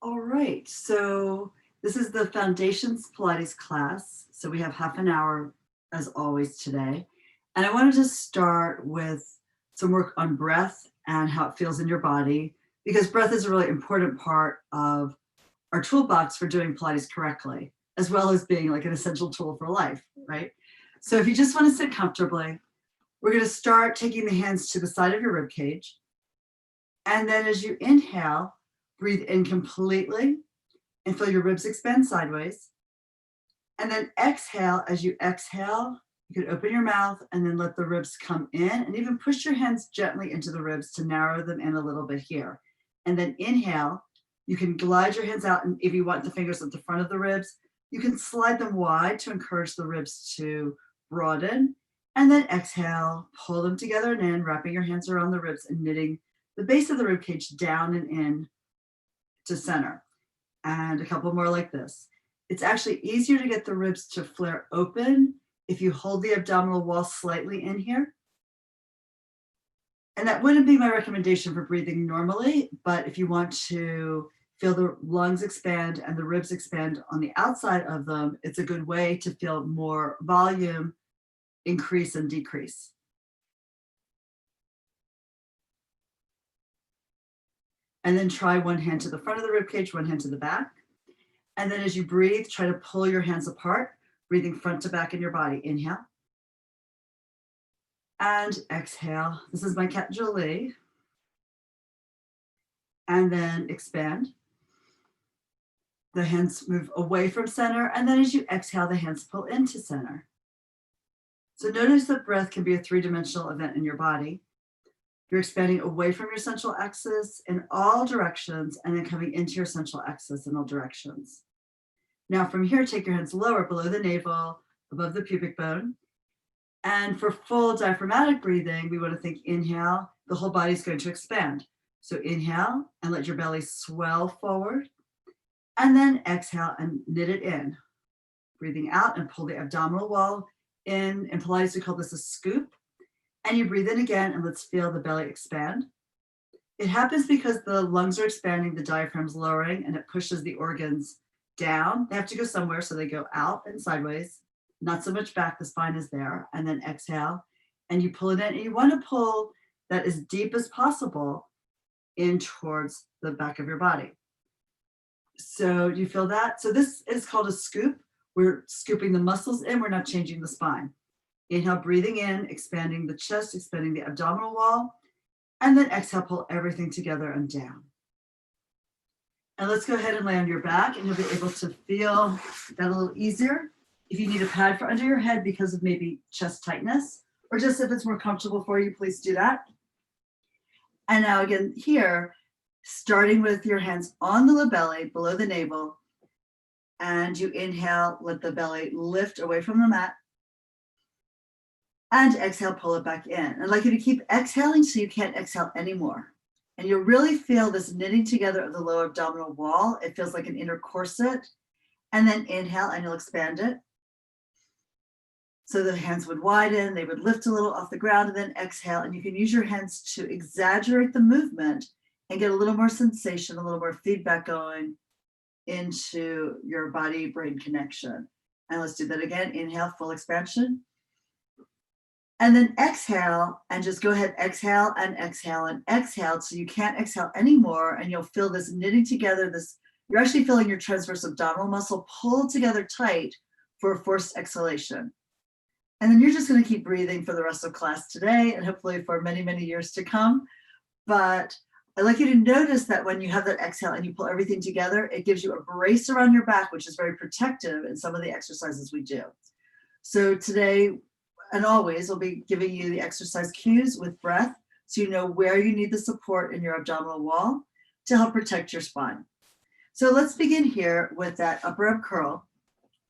All right, so this is the Foundations Pilates class. So we have half an hour as always today. And I wanted to start with some work on breath and how it feels in your body, because breath is a really important part of our toolbox for doing Pilates correctly, as well as being like an essential tool for life, right? So if you just want to sit comfortably, we're going to start taking the hands to the side of your rib cage. And then as you inhale, breathe in completely and feel your ribs expand sideways. And then exhale. As you exhale, you can open your mouth and then let the ribs come in and even push your hands gently into the ribs to narrow them in a little bit here. And then inhale, you can glide your hands out, and if you want the fingers at the front of the ribs, you can slide them wide to encourage the ribs to broaden. And then exhale, pull them together and in, wrapping your hands around the ribs and knitting the base of the rib cage down and in to center. And a couple more like this. It's actually easier to get the ribs to flare open if you hold the abdominal wall slightly in here. And that wouldn't be my recommendation for breathing normally, but if you want to feel the lungs expand and the ribs expand on the outside of them, it's a good way to feel more volume increase and decrease. And then try one hand to the front of the rib cage, one hand to the back. And then as you breathe, try to pull your hands apart, breathing front to back in your body. Inhale. And exhale. This is my cat Jolie. And then expand. The hands move away from center. And then as you exhale, the hands pull into center. So notice that breath can be a three-dimensional event in your body. You're expanding away from your central axis in all directions and then coming into your central axis in all directions. Now from here, take your hands lower below the navel, above the pubic bone. And for full diaphragmatic breathing, we want to think inhale, the whole body is going to expand. So inhale and let your belly swell forward. And then exhale and knit it in. Breathing out and pull the abdominal wall in. In Pilates, we call this a scoop. And you breathe in again, and let's feel the belly expand. It happens because the lungs are expanding, the diaphragm's lowering, and it pushes the organs down. They have to go somewhere, so they go out and sideways. Not so much back, the spine is there. And then exhale, and you pull it in. And you want to pull that as deep as possible in towards the back of your body. So do you feel that? So this is called a scoop. We're scooping the muscles in, we're not changing the spine. Inhale, breathing in, expanding the chest, expanding the abdominal wall, and then exhale, pull everything together and down. And let's go ahead and lay on your back, and you'll be able to feel that a little easier. If you need a pad for under your head because of maybe chest tightness, or just if it's more comfortable for you, please do that. And now again here, starting with your hands on the belly, below the navel, and you inhale, let the belly lift away from the mat. And exhale, pull it back in. I'd like you to keep exhaling so you can't exhale anymore. And you'll really feel this knitting together of the lower abdominal wall. It feels like an inner corset. And then inhale and you'll expand it. So the hands would widen, they would lift a little off the ground, and then exhale. And you can use your hands to exaggerate the movement and get a little more sensation, a little more feedback going into your body-brain connection. And let's do that again. Inhale, full expansion. And then exhale, and just go ahead, exhale and exhale and exhale so you can't exhale anymore, and you'll feel this knitting together, this, you're actually feeling your transverse abdominal muscle pull together tight for a forced exhalation. And then you're just going to keep breathing for the rest of class today and hopefully for many, many years to come. But I'd like you to notice that when you have that exhale and you pull everything together, it gives you a brace around your back, which is very protective in some of the exercises we do. So today, and always, we'll be giving you the exercise cues with breath so you know where you need the support in your abdominal wall to help protect your spine. So let's begin here with that upper ab curl.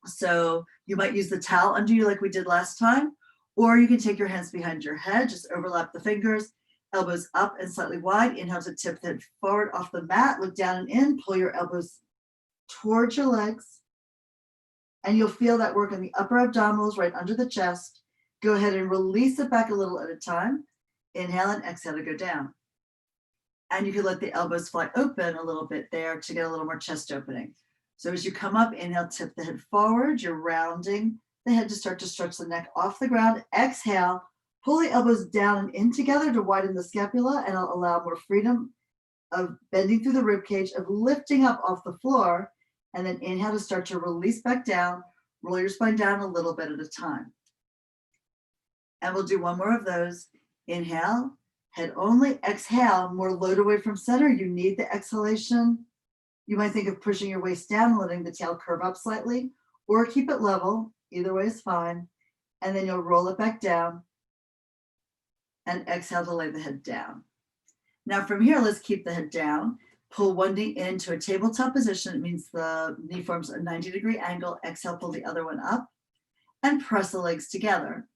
So you might use the towel under you like we did last time, or you can take your hands behind your head, just overlap the fingers, elbows up and slightly wide. Inhale to tip the head forward off the mat, look down and in, pull your elbows towards your legs, and you'll feel that work in the upper abdominals right under the chest. Go ahead and release it back a little at a time. Inhale and exhale to go down. And you can let the elbows fly open a little bit there to get a little more chest opening. So as you come up, inhale, tip the head forward. You're rounding the head to start to stretch the neck off the ground. Exhale, pull the elbows down and in together to widen the scapula and allow more freedom of bending through the rib cage, of lifting up off the floor. And then inhale to start to release back down. Roll your spine down a little bit at a time. And we'll do one more of those. Inhale, head only. Exhale, more load away from center. You need the exhalation. You might think of pushing your waist down and letting the tail curve up slightly, or keep it level. Either way is fine. And then you'll roll it back down and exhale to lay the head down. Now from here, let's keep the head down. Pull one knee into a tabletop position. It means the knee forms a 90-degree angle. Exhale, pull the other one up and press the legs together.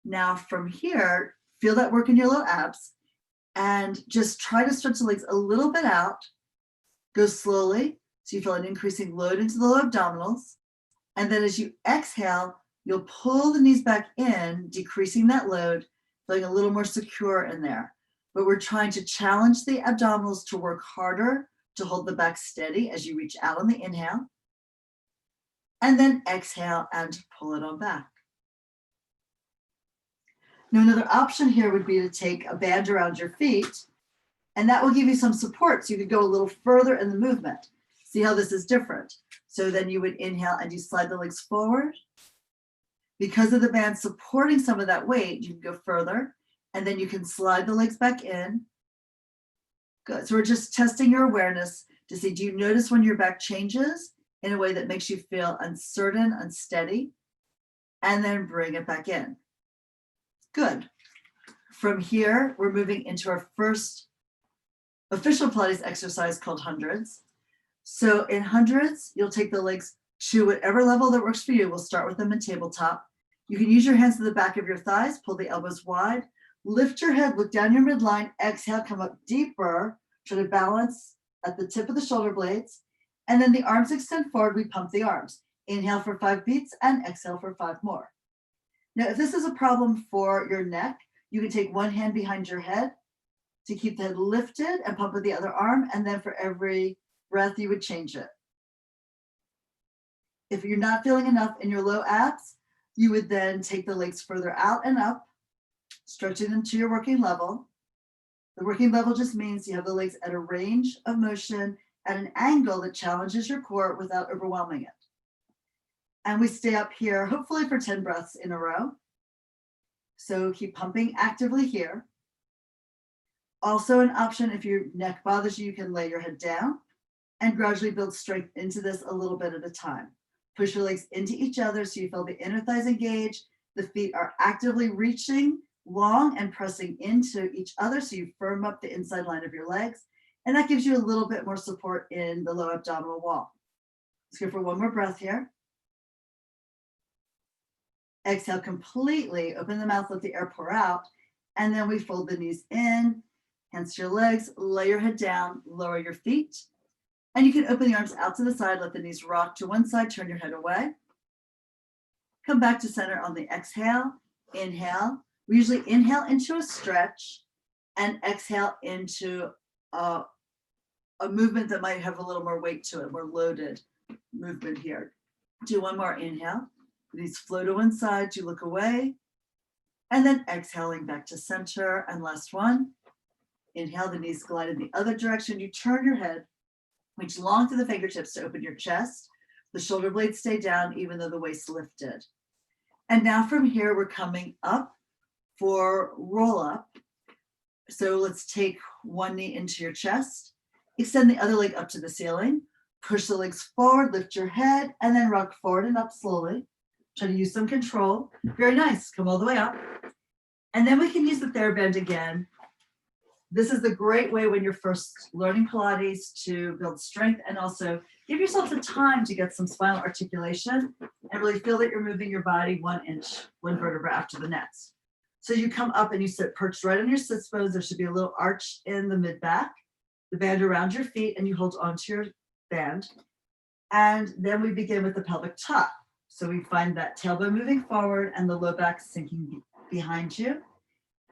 Now from here, feel that work in your low abs and just try to stretch the legs a little bit out. Go slowly so you feel an increasing load into the low abdominals. And then as you exhale, you'll pull the knees back in, decreasing that load, feeling a little more secure in there. But we're trying to challenge the abdominals to work harder, to hold the back steady as you reach out on the inhale. And then exhale and pull it on back. Now, another option here would be to take a band around your feet, and that will give you some support so you could go a little further in the movement. See how this is different. So then you would inhale and you slide the legs forward. Because of the band supporting some of that weight, you can go further, and then you can slide the legs back in. Good. So we're just testing your awareness to see, do you notice when your back changes in a way that makes you feel uncertain, unsteady, and then bring it back in. Good. From here, we're moving into our first official Pilates exercise called hundreds. So in hundreds, you'll take the legs to whatever level that works for you. We'll start with them in tabletop. You can use your hands to the back of your thighs, pull the elbows wide, lift your head, look down your midline, exhale, come up deeper, try to balance at the tip of the shoulder blades, and then the arms extend forward, we pump the arms. Inhale for 5 beats and exhale for 5 more. Now, if this is a problem for your neck, you can take one hand behind your head to keep the head lifted and pump with the other arm, and then for every breath, you would change it. If you're not feeling enough in your low abs, you would then take the legs further out and up, stretching them to your working level. The working level just means you have the legs at a range of motion at an angle that challenges your core without overwhelming it. And we stay up here, hopefully for 10 breaths in a row. So keep pumping actively here. Also an option, if your neck bothers you, you can lay your head down and gradually build strength into this a little bit at a time. Push your legs into each other so you feel the inner thighs engage. The feet are actively reaching long and pressing into each other so you firm up the inside line of your legs. And that gives you a little bit more support in the low abdominal wall. Let's go for one more breath here. Exhale completely, open the mouth, let the air pour out. And then we fold the knees in, hands to your legs, lay your head down, lower your feet. And you can open the arms out to the side, let the knees rock to one side, turn your head away. Come back to center on the exhale, inhale. We usually inhale into a stretch and exhale into a movement that might have a little more weight to it, more loaded movement here. Do one more inhale. Knees flow to one side, you look away, and then exhaling back to center. And last one, inhale, the knees glide in the other direction. You turn your head, reach long through the fingertips to open your chest. The shoulder blades stay down even though the waist lifted. And now from here, we're coming up for roll up. So let's take one knee into your chest, extend the other leg up to the ceiling, push the legs forward, lift your head, and then rock forward and up slowly. Try to use some control. Very nice. Come all the way up. And then we can use the TheraBand again. This is a great way when you're first learning Pilates to build strength and also give yourself the time to get some spinal articulation and really feel that you're moving your body 1 inch, one vertebra after the next. So you come up and you sit perched right on your sits bones. There should be a little arch in the mid back, the band around your feet, and you hold onto your band. And then we begin with the pelvic tuck. So we find that tailbone moving forward and the low back sinking behind you.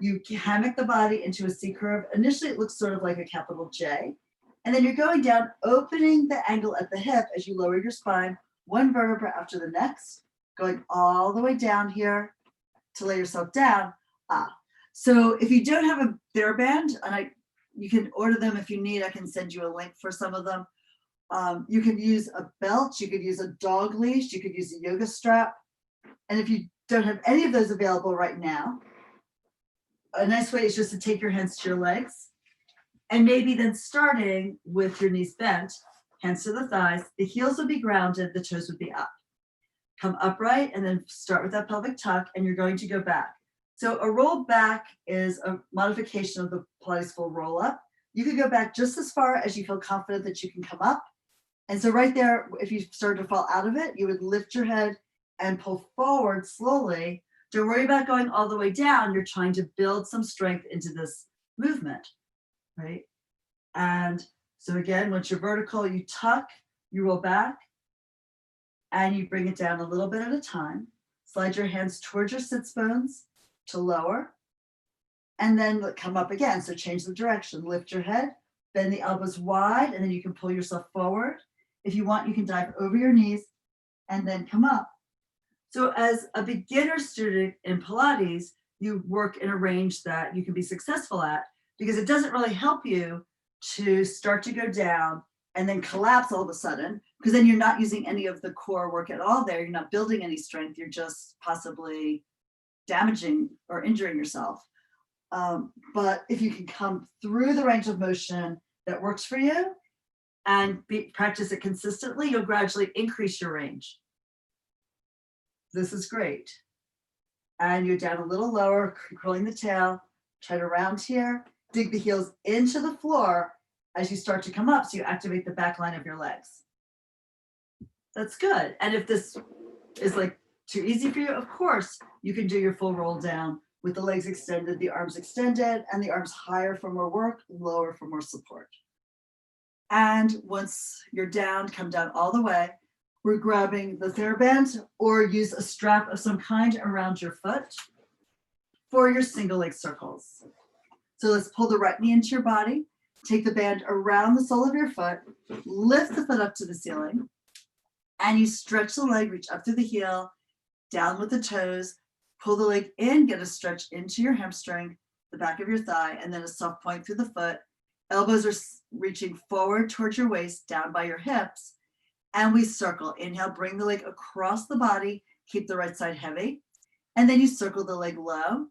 You hammock the body into a C curve. Initially, it looks sort of like a capital J. And then you're going down, opening the angle at the hip as you lower your spine, one vertebra after the next, going all the way down here to lay yourself down. So if you don't have a TheraBand, and you can order them if you need, I can send you a link for some of them. You can use a belt, you could use a dog leash, you could use a yoga strap. And if you don't have any of those available right now, a nice way is just to take your hands to your legs, and maybe then starting with your knees bent, hands to the thighs, the heels would be grounded, the toes would be up. Come upright and then start with that pelvic tuck, and you're going to go back. So a roll back is a modification of the Pilates full roll up. You could go back just as far as you feel confident that you can come up. And so right there, if you start to fall out of it, you would lift your head and pull forward slowly. Don't worry about going all the way down. You're trying to build some strength into this movement, right? And so again, once you're vertical, you tuck, you roll back, and you bring it down a little bit at a time. Slide your hands towards your sits bones to lower, and then come up again. So change the direction, lift your head, bend the elbows wide, and then you can pull yourself forward. If you want, you can dive over your knees and then come up. So as a beginner student in Pilates, you work in a range that you can be successful at, because it doesn't really help you to start to go down and then collapse all of a sudden, because then you're not using any of the core work at all there. You're not building any strength. You're just possibly damaging or injuring yourself. But if you can come through the range of motion that works for you and practice it consistently, you'll gradually increase your range. This is great. And you're down a little lower, curling the tail, try to round here, dig the heels into the floor as you start to come up, so you activate the back line of your legs. That's good. And if this is like too easy for you, of course, you can do your full roll down with the legs extended, the arms extended, and the arms higher for more work, lower for more support. And once you're down, come down all the way. We're grabbing the TheraBand, or use a strap of some kind around your foot for your single leg circles. So let's pull the right knee into your body, take the band around the sole of your foot, lift the foot up to the ceiling, and you stretch the leg, reach up through the heel, down with the toes, pull the leg in, get a stretch into your hamstring, the back of your thigh, and then a soft point through the foot. Elbows are reaching forward towards your waist, down by your hips, and we circle. Inhale, bring the leg across the body, keep the right side heavy, and then you circle the leg low,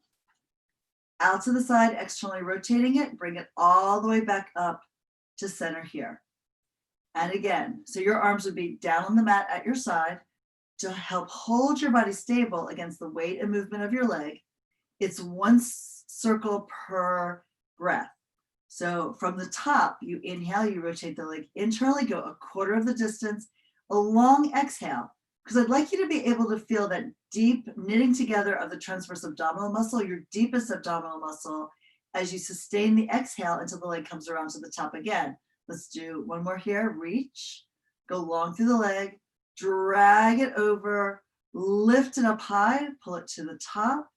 out to the side, externally rotating it, bring it all the way back up to center here. And again, so your arms would be down on the mat at your side to help hold your body stable against the weight and movement of your leg. It's one circle per breath. So from the top, you inhale, you rotate the leg internally, go a quarter of the distance, a long exhale, because I'd like you to be able to feel that deep knitting together of the transverse abdominal muscle, your deepest abdominal muscle, as you sustain the exhale until the leg comes around to the top again. Let's do one more here. Reach, go long through the leg, drag it over, lift it up high, pull it to the top,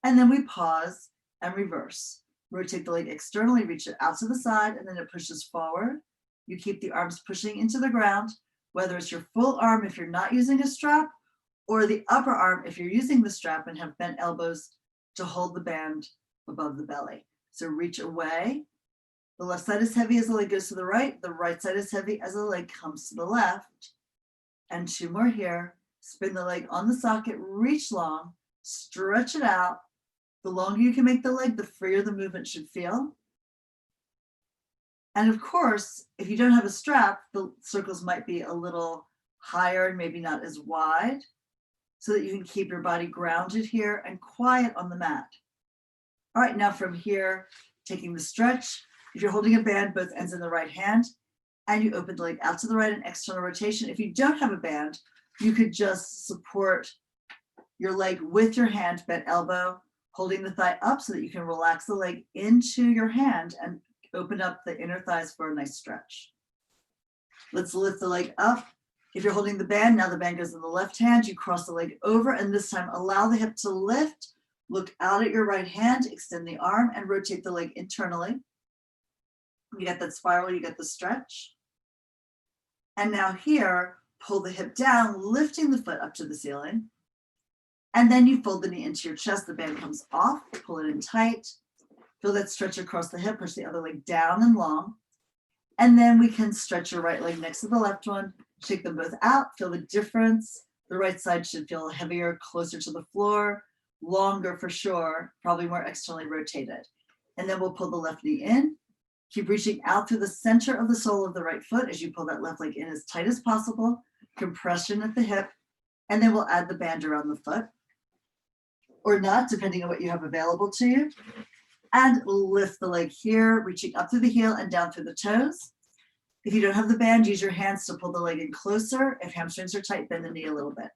and then we pause and reverse. Rotate the leg externally, reach it out to the side, and then it pushes forward. You keep the arms pushing into the ground, whether it's your full arm if you're not using a strap, or the upper arm if you're using the strap and have bent elbows to hold the band above the belly. So reach away. The left side is heavy as the leg goes to the right side is heavy as the leg comes to the left. And two more here. Spin the leg on the socket, reach long, stretch it out. The longer you can make the leg, the freer the movement should feel. And of course, if you don't have a strap, the circles might be a little higher and maybe not as wide, so that you can keep your body grounded here and quiet on the mat. All right, now from here, taking the stretch, if you're holding a band, both ends in the right hand, and you open the leg out to the right and external rotation. If you don't have a band, you could just support your leg with your hand, bent elbow, holding the thigh up so that you can relax the leg into your hand and open up the inner thighs for a nice stretch. Let's lift the leg up. If you're holding the band, now the band goes in the left hand, you cross the leg over, and this time allow the hip to lift Look out at your right hand, extend the arm and rotate the leg internally. You get that spiral, you get the stretch. And now here, pull the hip down, lifting the foot up to the ceiling. And then you fold the knee into your chest. The band comes off, pull it in tight. Feel that stretch across the hip, push the other leg down and long. And then we can stretch your right leg next to the left one, shake them both out, feel the difference. The right side should feel heavier, closer to the floor, longer for sure, probably more externally rotated. And then we'll pull the left knee in. Keep reaching out through the center of the sole of the right foot as you pull that left leg in as tight as possible, compression at the hip, and then we'll add the band around the foot, or not, depending on what you have available to you. And lift the leg here, reaching up through the heel and down through the toes. If you don't have the band, use your hands to pull the leg in closer. If hamstrings are tight, bend the knee a little bit.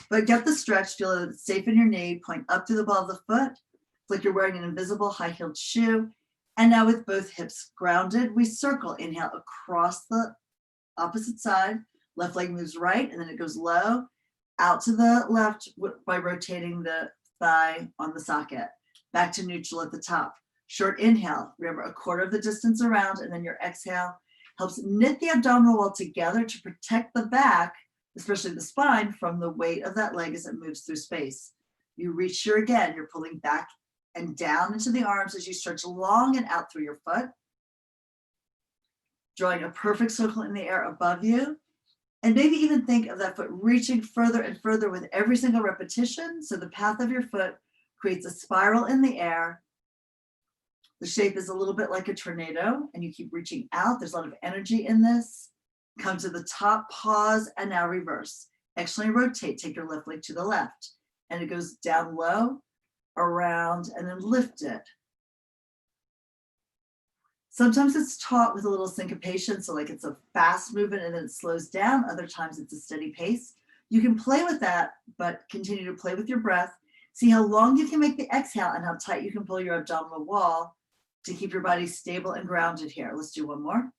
But get the stretch, feel it safe in your knee, point up through the ball of the foot. It's like you're wearing an invisible high-heeled shoe. And now with both hips grounded, we circle. Inhale across the opposite side. Left leg moves right, and then it goes low, out to the left by rotating the thigh on the socket. Back to neutral at the top. Short inhale, remember a quarter of the distance around, and then your exhale helps knit the abdominal wall together to protect the back, especially the spine, from the weight of that leg as it moves through space. You reach here again, you're pulling back and down into the arms as you stretch long and out through your foot, drawing a perfect circle in the air above you. And maybe even think of that foot reaching further and further with every single repetition. So the path of your foot creates a spiral in the air. The shape is a little bit like a tornado, and you keep reaching out. There's a lot of energy in this. Come to the top, pause, and now reverse. Externally rotate, take your left leg to the left, and it goes down low, around, and then lift it. Sometimes it's taught with a little syncopation, so like it's a fast movement and then it slows down. Other times it's a steady pace. You can play with that, but continue to play with your breath. See how long you can make the exhale and how tight you can pull your abdominal wall to keep your body stable and grounded here. Let's do one more.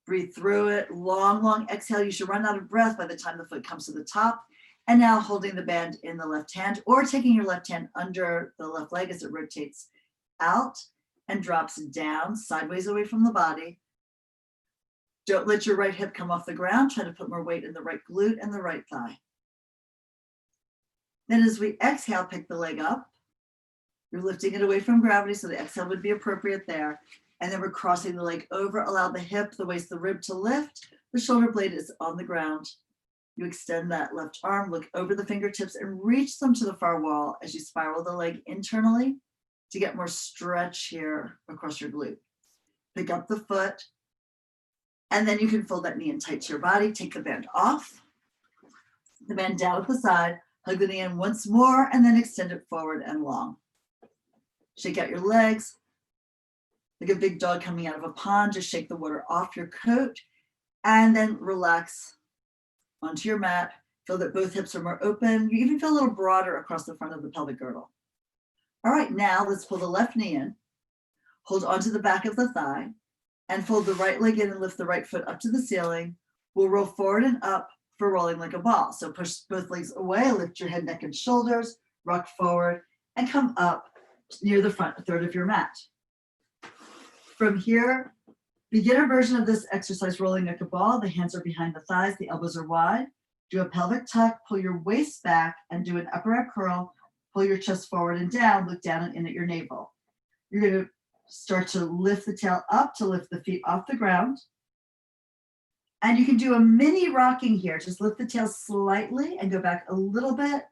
Breathe through it. Long, long exhale. You should run out of breath by the time the foot comes to the top. And now holding the band in the left hand or taking your left hand under the left leg as it rotates out and drops down sideways away from the body. Don't let your right hip come off the ground. Try to put more weight in the right glute and the right thigh. Then as we exhale, pick the leg up. You're lifting it away from gravity, so the exhale would be appropriate there. And then we're crossing the leg over. Allow the hip, the waist, the rib to lift. The shoulder blade is on the ground. You extend that left arm, look over the fingertips and reach them to the far wall as you spiral the leg internally to get more stretch here across your glute. Pick up the foot, and then you can fold that knee in tight to your body. Take the band off, the band down at the side, hug the knee in once more, and then extend it forward and long. Shake out your legs. Like a big dog coming out of a pond, just shake the water off your coat, and then relax onto your mat. Feel that both hips are more open. You even feel a little broader across the front of the pelvic girdle. All right, now let's pull the left knee in, hold onto the back of the thigh, and fold the right leg in and lift the right foot up to the ceiling. We'll roll forward and up for rolling like a ball. So push both legs away, lift your head, neck, and shoulders, rock forward, and come up near the front third of your mat. From here, beginner version of this exercise, rolling like a ball. The hands are behind the thighs, the elbows are wide. Do a pelvic tuck, pull your waist back, and do an upper ab curl. Pull your chest forward and down, look down and in at your navel. You're going to start to lift the tail up to lift the feet off the ground. And you can do a mini rocking here. Just lift the tail slightly and go back a little bit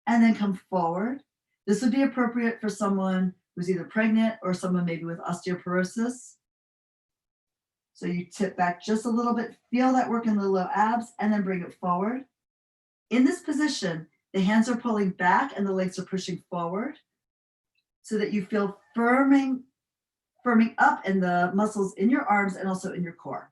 and then come forward. This would be appropriate for someone who's either pregnant or someone maybe with osteoporosis. So you tip back just a little bit, feel that work in the low abs, and then bring it forward. In this position, the hands are pulling back and the legs are pushing forward so that you feel firming up in the muscles in your arms and also in your core.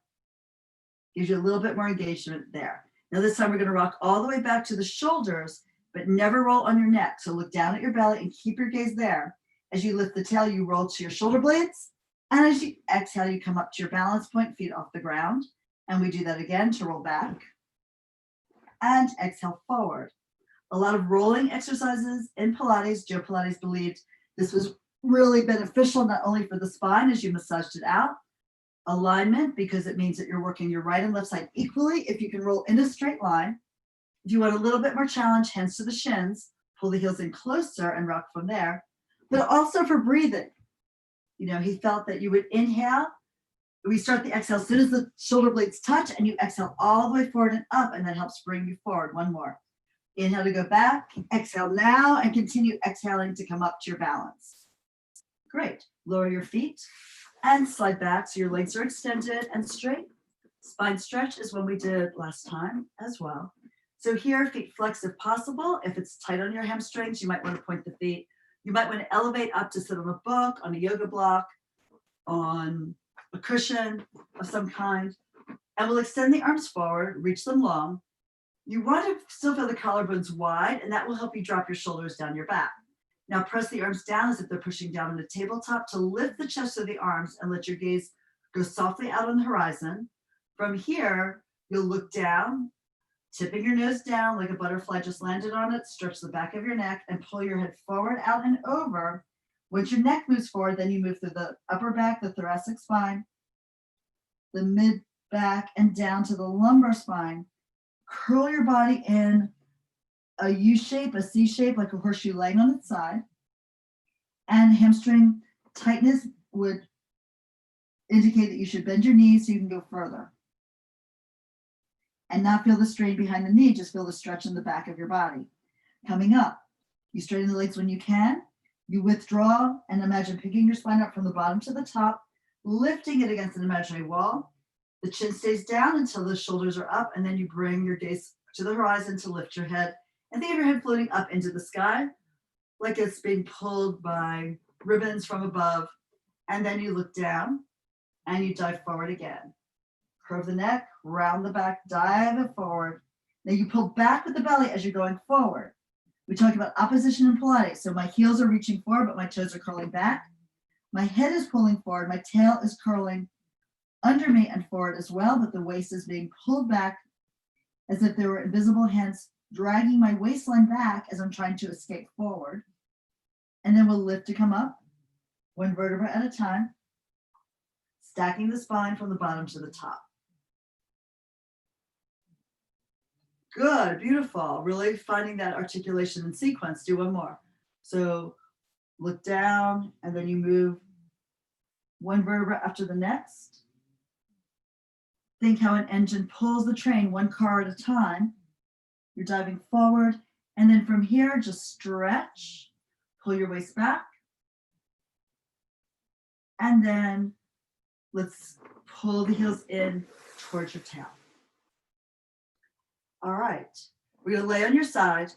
Gives you a little bit more engagement there. Now this time we're going to rock all the way back to the shoulders, but never roll on your neck. So look down at your belly and keep your gaze there. As you lift the tail, you roll to your shoulder blades. And as you exhale, you come up to your balance point, feet off the ground. And we do that again to roll back. And exhale forward. A lot of rolling exercises in Pilates. Joe Pilates believed this was really beneficial, not only for the spine as you massaged it out, alignment, because it means that you're working your right and left side equally. If you can roll in a straight line, if you want a little bit more challenge, hands to the shins, pull the heels in closer and rock from there, but also for breathing. You know, he felt that you would inhale. We start the exhale as soon as the shoulder blades touch, and you exhale all the way forward and up, and that helps bring you forward. One more. Inhale to go back, exhale now, and continue exhaling to come up to your balance. Great. Lower your feet and slide back so your legs are extended and straight. Spine stretch is one we did last time as well. So here, feet flex if possible. If it's tight on your hamstrings, you might want to point the feet. You might want to elevate up to sit on a book, on a yoga block, on a cushion of some kind. And we'll extend the arms forward, reach them long. You want to still feel the collarbones wide, and that will help you drop your shoulders down your back. Now press the arms down as if they're pushing down on a tabletop to lift the chest of the arms and let your gaze go softly out on the horizon. From here, you'll look down, tipping your nose down like a butterfly just landed on it. Stretch the back of your neck and pull your head forward, out, and over. Once your neck moves forward, then you move through the upper back, the thoracic spine, the mid back, and down to the lumbar spine. Curl your body in a U shape, a C shape, like a horseshoe laying on its side. And hamstring tightness would indicate that you should bend your knees so you can go further. And not feel the strain behind the knee, just feel the stretch in the back of your body. Coming up, you straighten the legs when you can. You withdraw and imagine picking your spine up from the bottom to the top, lifting it against an imaginary wall. The chin stays down until the shoulders are up, and then you bring your gaze to the horizon to lift your head. And think of your head floating up into the sky, like it's being pulled by ribbons from above. And then you look down and you dive forward again. Curve the neck, round the back, dive it forward. Now you pull back with the belly as you're going forward. We talked about opposition in Pilates. So my heels are reaching forward, but my toes are curling back. My head is pulling forward. My tail is curling under me and forward as well, but the waist is being pulled back as if there were invisible hands dragging my waistline back as I'm trying to escape forward. And then we'll lift to come up, one vertebra at a time, stacking the spine from the bottom to the top. Good, beautiful. Really finding that articulation and sequence. Do one more. So look down, and then you move one vertebra after the next. Think how an engine pulls the train one car at a time. You're diving forward, and then from here, just stretch, pull your waist back, and then let's pull the heels in towards your tail. All right, we're gonna lay on your side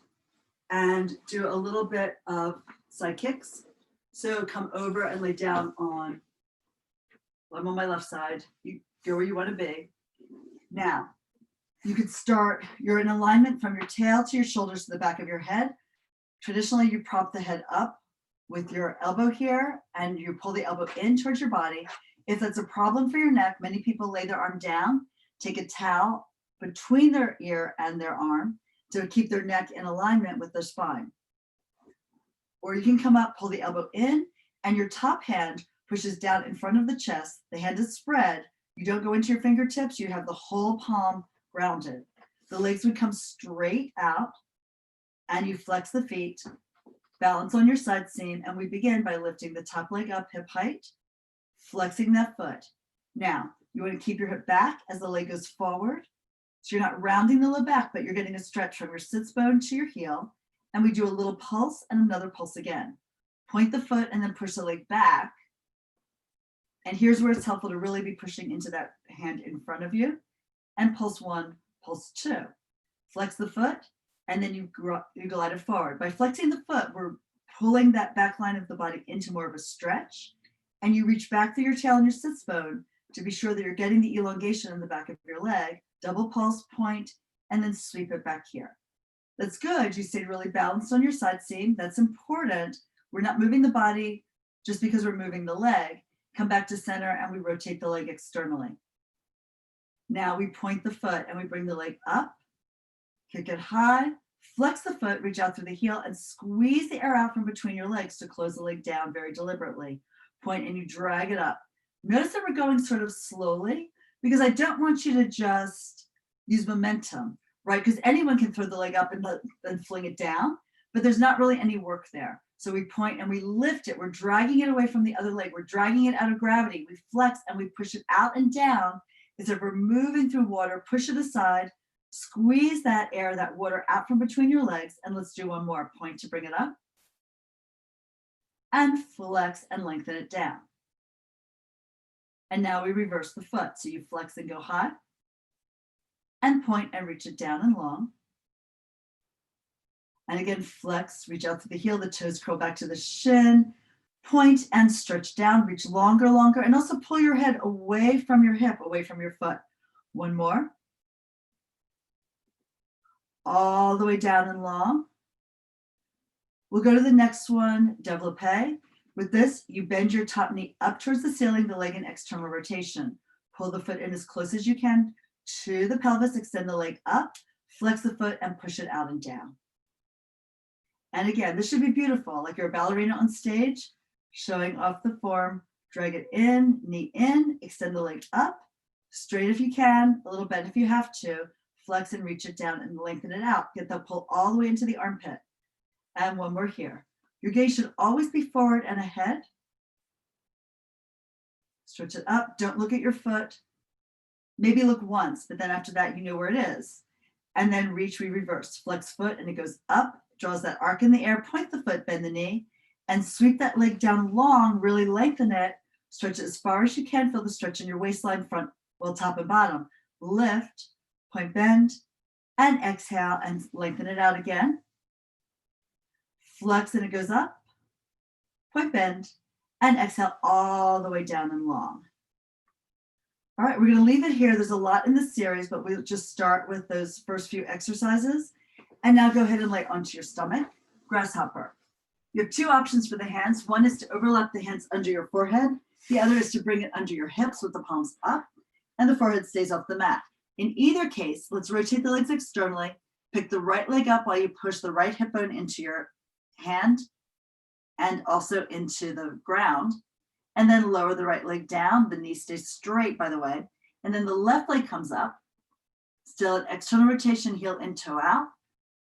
and do a little bit of side kicks. So come over and lay down on, I'm on my left side. You go where you wanna be. Now, you could start, you're in alignment from your tail to your shoulders to the back of your head. Traditionally, you prop the head up with your elbow here, and you pull the elbow in towards your body. If that's a problem for your neck, many people lay their arm down, take a towel between their ear and their arm to keep their neck in alignment with their spine. Or you can come up, pull the elbow in, and your top hand pushes down in front of the chest. The hand is spread. You don't go into your fingertips. You have the whole palm grounded. The legs would come straight out, and you flex the feet, balance on your side seam, and we begin by lifting the top leg up hip height, flexing that foot. Now, you want to keep your hip back as the leg goes forward. So you're not rounding the low back, but you're getting a stretch from your sits bone to your heel. And we do a little pulse and another pulse again. Point the foot and then push the leg back. And here's where it's helpful to really be pushing into that hand in front of you. And pulse one, pulse two. Flex the foot, and then you glide it forward. By flexing the foot, we're pulling that back line of the body into more of a stretch. And you reach back through your tail and your sits bone to be sure that you're getting the elongation in the back of your leg. Double pulse, point, and then sweep it back here. That's good. You stayed really balanced on your side seam. That's important. We're not moving the body just because we're moving the leg. Come back to center, and we rotate the leg externally. Now we point the foot and we bring the leg up, kick it high, Flex the foot, reach out through the heel and squeeze the air out from between your legs to close the leg down very deliberately. Point and you drag it up. Notice that we're going sort of slowly because I don't want you to just use momentum, right? Because anyone can throw the leg up and then fling it down, but there's not really any work there. So we point and we lift it. We're dragging it away from the other leg. We're dragging it out of gravity. We flex and we push it out and down as if we're moving through water. Push it aside, squeeze that air, that water out from between your legs. And let's do one more. Point to bring it up. And flex and lengthen it down. And now we reverse the foot. So you flex and go high. And point and reach it down and long. And again, flex, reach out to the heel, the toes curl back to the shin, point and stretch down, reach longer, and also pull your head away from your hip, away from your foot. One more. All the way down and long. We'll go to the next one, développé. With this, you bend your top knee up towards the ceiling, the leg in external rotation. Pull the foot in as close as you can to the pelvis, extend the leg up, flex the foot and push it out and down. And again, this should be beautiful, like you're a ballerina on stage, showing off the form. Drag it in, knee in, extend the leg up, straight if you can, a little bent if you have to, flex and reach it down and lengthen it out. Get the pull all the way into the armpit. And one more here. Your gaze should always be forward and ahead. Stretch it up, don't look at your foot. Maybe look once, but then after that, you know where it is. And then reach, we reverse, flex foot and it goes up, draws that arc in the air, point the foot, bend the knee, and sweep that leg down long, really lengthen it, stretch it as far as you can, feel the stretch in your waistline, front, well, top and bottom. Lift, point, bend, and exhale and lengthen it out again. Flex and it goes up, point, bend, and exhale all the way down and long. All right, we're gonna leave it here. There's a lot in this series, but we'll just start with those first few exercises. And now go ahead and lay onto your stomach, grasshopper. You have two options for the hands. One is to overlap the hands under your forehead. The other is to bring it under your hips with the palms up and the forehead stays off the mat. In either case, let's rotate the legs externally. Pick the right leg up while you push the right hip bone into your hand and also into the ground. And then lower the right leg down. The knee stays straight, by the way. And then the left leg comes up. Still an external rotation, heel in, toe out.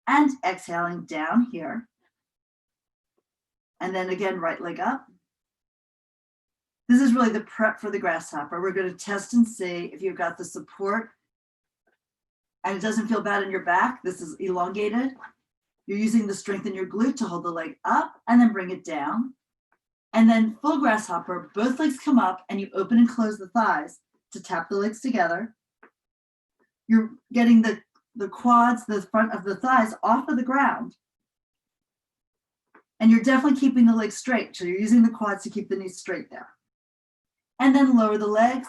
And exhaling down here. And then again, right leg up. This is really the prep for the grasshopper. We're going to test and see if you've got the support and it doesn't feel bad in your back. This is elongated. You're using the strength in your glute to hold the leg up and then bring it down. And then full grasshopper, both legs come up and you open and close the thighs to tap the legs together. You're getting the quads, the front of the thighs off of the ground. And you're definitely keeping the legs straight. So you're using the quads to keep the knees straight there. And then lower the legs,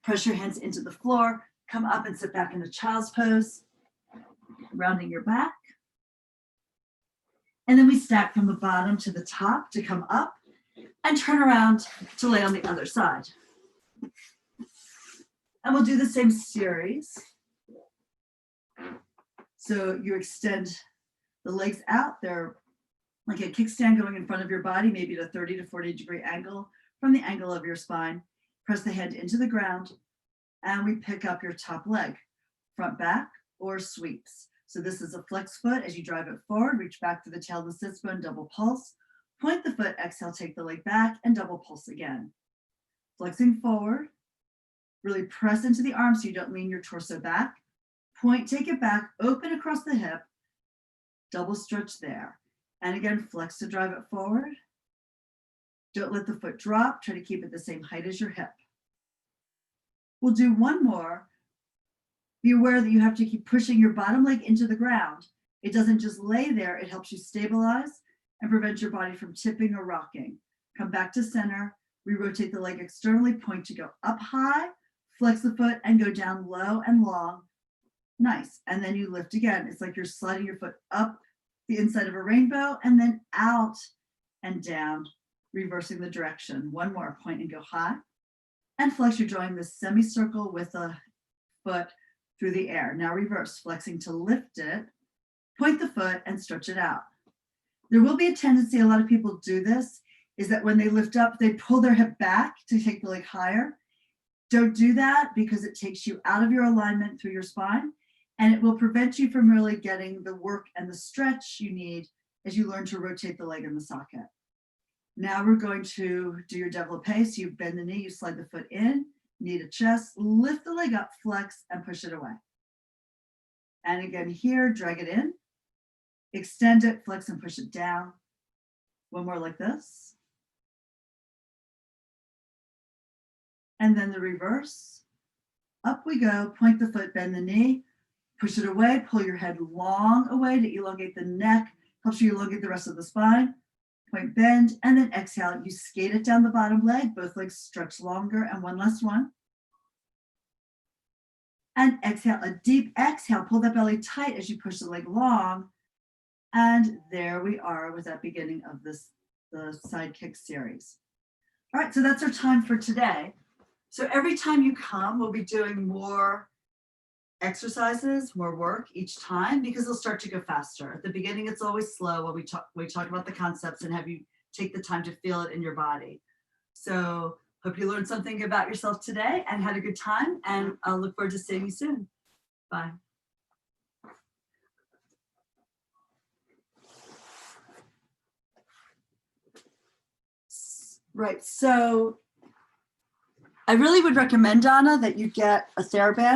press your hands into the floor, come up and sit back into child's pose, rounding your back. And then we stack from the bottom to the top to come up and turn around to lay on the other side. And we'll do the same series. So you extend the legs out. They're like a kickstand going in front of your body, maybe at a 30 to 40 degree angle from the angle of your spine. Press the head into the ground and we pick up your top leg, front back or sweeps. So this is a flex foot. As you drive it forward, reach back to the tail of the sits bone, double pulse. Point the foot, exhale, take the leg back and double pulse again. Flexing forward, really press into the arm so you don't lean your torso back. Point, take it back, open across the hip, double stretch there. And again, flex to drive it forward. Don't let the foot drop. Try to keep it the same height as your hip. We'll do one more. Be aware that you have to keep pushing your bottom leg into the ground. It doesn't just lay there. It helps you stabilize and prevent your body from tipping or rocking. Come back to center. Re-rotate the leg externally. Point to go up high. Flex the foot and go down low and long. Nice. And then you lift again. It's like you're sliding your foot up the inside of a rainbow and then out and down, reversing the direction. One more, point and go high. And flex, you're drawing this semicircle with a foot through the air. Now reverse, flexing to lift it. point the foot and stretch it out. There will be a tendency, a lot of people do this, is that when they lift up, they pull their hip back to take the leg higher. Don't do that because it takes you out of your alignment through your spine, and it will prevent you from really getting the work and the stretch you need as you learn to rotate the leg in the socket. Now we're going to do your développé. So you bend the knee, you slide the foot in, knee to chest, lift the leg up, flex, and push it away. And again here, drag it in, extend it, flex, and push it down. One more like this. And then the reverse. Up we go, point the foot, bend the knee, push it away, pull your head long away to elongate the neck, helps you elongate the rest of the spine. Point, bend, and then exhale. You skate it down the bottom leg, both legs stretch longer, and one last one. And exhale, a deep exhale, pull that belly tight as you push the leg long. And there we are with that beginning of the side kick series. All right, so that's our time for today. So every time you come, we'll be doing more exercises, more work each time, because they'll start to go faster. At the beginning, it's always slow when we talk about the concepts and have you take the time to feel it in your body. So hope you learned something about yourself today and had a good time, and I'll look forward to seeing you soon. Bye. Right, so I really would recommend, Donna, that you get a TheraBand.